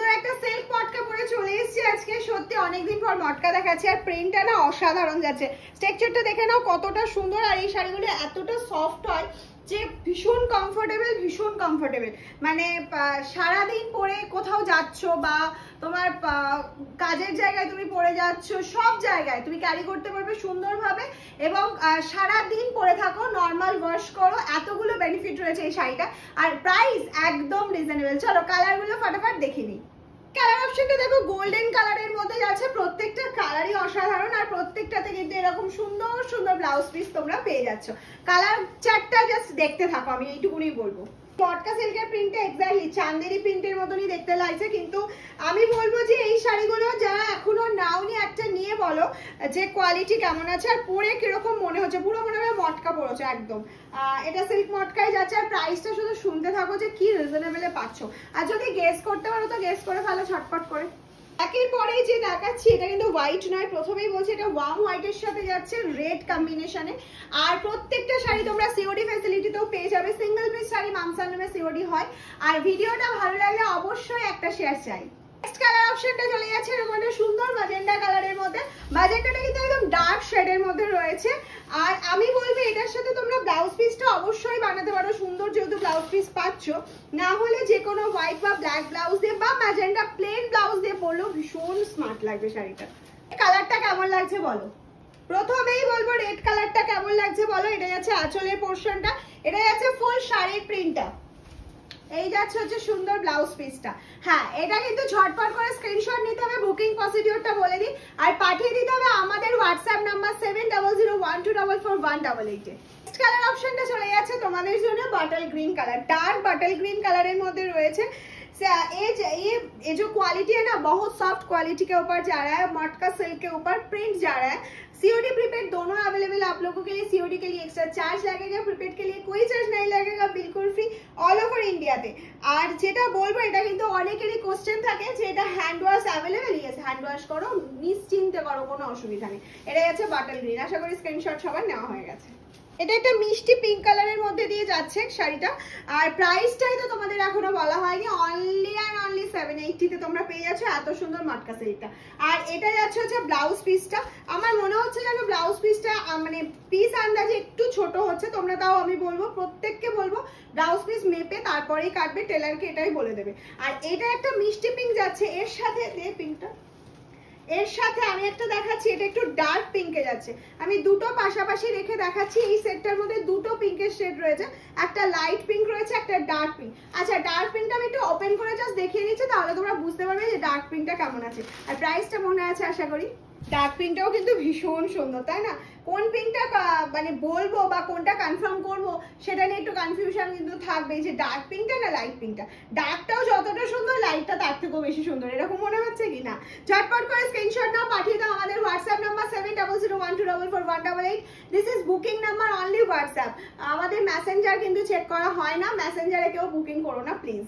সুন্দর একটা সিল্ক মটকা পরে চলে এসেছি আজকে। সত্যি অনেকদিন পর মটকা দেখাচ্ছি, আর প্রিন্টটা না অসাধারণ যাচ্ছে। স্ট্রাকচারটা দেখে নাও কতটা সুন্দর, আর এই শাড়িগুলো এতটা সফট হয় যে ভীষণ কমফোর্টেবল। মানে সারাদিন পরে কোথাও যাচ্ছ বা তোমার কাজের জায়গায় তুমি পরে যাচ্ছ, সব জায়গায় তুমি ক্যারি করতে পারবে সুন্দরভাবে, এবং সারাদিন পরে থাকো, নর্মাল ওয়াশ করো, এতগুলো বেনিফিট রয়েছে এই শাড়িটা। আর প্রাইস একদম রিজনেবল। চলো কালারগুলো ফটাফট দেখে নিই। কালার অপশনটা দেখো গোল্ডেন কালারের মধ্যে যাচ্ছে, প্রত্যেকটা কালারই অসাধারণ, আর প্রত্যেকটাতে কিন্তু এরকম সুন্দর সুন্দর ব্লাউজ পিস তোমরা পেয়ে যাচ্ছ। কালার চারটা জাস্ট দেখতে থাকো, আমি এইটুকুনি বলবো। মটকা সিল্কের প্রিন্টটা এক্স্যাক্টলি চান্দেরি প্রিন্টের মতনই দেখতে লাগছে, কিন্তু আমি বলবো যে এই শাড়িগুলো যারা এখনো নাওনি একটা নিয়ে বলো যে কোয়ালিটি কেমন আছে আর পরে কিরকম মনে হচ্ছে, পুরো মনে হয় মটকা পড়েছে একদম। এটা সিল্ক মটকায় যাচ্ছে, আর প্রাইসটা শুধু শুনতে থাকো যে কি রিজনেবলে পাচ্ছ, আর যদি গেস করতে পারো তো গেস করে ফেলো ছটপট করে। একের পরে যে দেখাচ্ছি এটা কিন্তু হোয়াইট নয়, প্রথমেই বলছি এটা ওয়ার্ম হোয়াইটের সাথে যাচ্ছে রেড কম্বিনেশনে। আর প্রত্যেকটা শাড়ি তোমরা সিওডি ফ্যাসিলিটিতেও পেয়ে যাবে, সিঙ্গেল পিস শাড়ি মামসার নামে সিওডি হয়। আর ভিডিওটা ভালো লাগলে অবশ্যই একটা শেয়ার চাই। নেক্সট কালার অপশনটা চলে যাচ্ছে এরকম একটা সুন্দর ম্যাজেন্ডা কালারের মধ্যে। ম্যাজেন্ডাটা কিন্তু একদম ডার্ক শেডের মধ্যে রয়েছে, আর আমি বলবো এটার সাথে তোমরা ব্লাউজ পিসটা অবশ্যই বানাতে পারো সুন্দর, যেহেতু ব্লাউজ পিস পাচ্ছ। না হলে যে কোনো হোয়াইট বা ব্ল্যাক ব্লাউজ দিয়ে বা ম্যাজেন্ডা প্লেন ব্লাউজ দিয়ে পরলেও ভীষণ স্মার্ট লাগবে শাড়িটা। কালারটা কেমন লাগছে বলো? প্রথমেই বলবো রেড কালারটা কেমন লাগছে বলো। এটা যাচ্ছে আঁচলের পোর্শনটা, এটা যাচ্ছে ফুল শাড়ির প্রিন্টটা, এই যাচ্ছে হচ্ছে সুন্দর ব্লাউজ পিসটা। হ্যাঁ, এটা কিন্তু ঝটপট করে স্ক্রিনশট নিতে হবে, বুকিং প্রসিডিওরটা বলে দিই, আর পাঠিয়ে দিতে হবে আমাদের হোয়াটসঅ্যাপ নাম্বার 7001241188-এ। নেক্সট কালার অপশনটা চলে যাচ্ছে তোমাদের জন্য बटल ग्रीन कलर, डार्क बटल ग्रीन कलर मध्य रही ये जो क्वालिटी है ना, बहुत सॉफ्ट क्वालिटी के ऊपर जा रहा है, मटका सिल्क के ऊपर प्रिंट जा रहा है। सीओडी प्रीपेड दोनों अवेलेबल आप लोगों के लिए। सीओडी के लिए एक्स्ट्रा चार्ज लगेगा, प्रीपेड के लिए कोई चार्ज नहीं लगेगा, बिल्कुल फ्री ऑल ओवर इंडिया ते। আর যেটা বলবো এটা কিন্তু অনেকেরই কোশ্চেন থাকে যে এটা hand wash available. Yes, hand wash করো, নিশ্চিন্তে করো, কোনো অসুবিধা নেই। এটা যাচ্ছে বাটল গ্রিন, আশা করি স্ক্রিনশট সবার নেওয়া হয়ে গেছে। এটা একটা মিষ্টি পিঙ্ক কালারের মধ্যে দিয়ে যাচ্ছে শাড়িটা, আর প্রাইসটাই তো তোমাদের এখনো বলা হয়নি, অনলি অ্যান্ড অনলি 780 তে তোমরা পেয়ে যাচ্ছ এত সুন্দর মটকা সিল্কটা। আর এটা যাচ্ছে হচ্ছে ব্লাউজ পিসটা। আমার মনে হচ্ছে যেন ব্লাউজ পিসটা মানে পিস আন্দাজে একটু ছোট হচ্ছে, তোমরা তাও আমি বলবো প্রত্যেককে বলবো ব্লাউজ পিস মেপে তারপরেই কাটবে, টেলারকে এটাই বলে দেবে। আর এটা একটা মিষ্টি পিঙ্ক যাচ্ছে এর সাথে, পিঙ্কটা এর সাথে আমি একটা দেখাচ্ছি, এটা একটু ডার্ক পিঙ্কে যাচ্ছে। আমি দুটো পাশাপাশি রেখে দেখাচ্ছি, এই সেটটার মধ্যে দুটো পিঙ্কের শেড রয়েছে, একটা লাইট পিঙ্ক রয়েছে, একটা ডার্ক পিঙ্ক। আচ্ছা, ডার্ক পিঙ্কটা আমি একটু ওপেন করে জাস্ট দেখিয়ে দিচ্ছি, তাহলে তোমরা বুঝতে পারবে যে ডার্ক পিঙ্কটা কেমন আছে। আর প্রাইসটা মনে আছে আশা করি। ডার্ক পিঙ্কটাও কিন্তু ভীষণ সুন্দর, তাই না? কোন পিঙ্কটা মানে বলবো বা কোনটা কনফার্ম করবো সেটা নিয়ে একটু কনফিউশন কিন্তু থাকবে, যে ডার্ক পিঙ্কটা না লাইট পিঙ্কটা। ডার্কটাও যতটা সুন্দর, লাইটটা তার থেকেও বেশি সুন্দর, এরকম মনে হচ্ছে কি না? ঝটপট করে স্ক্রিনশট নাও, পাঠিয়ে দাও আমাদের WhatsApp number 7001244188। This is booking number only WhatsApp. আমাদের মেসেঞ্জার কিন্তু চেক করা হয় না, মেসেঞ্জারে কেউ বুকিং করো না প্লিজ।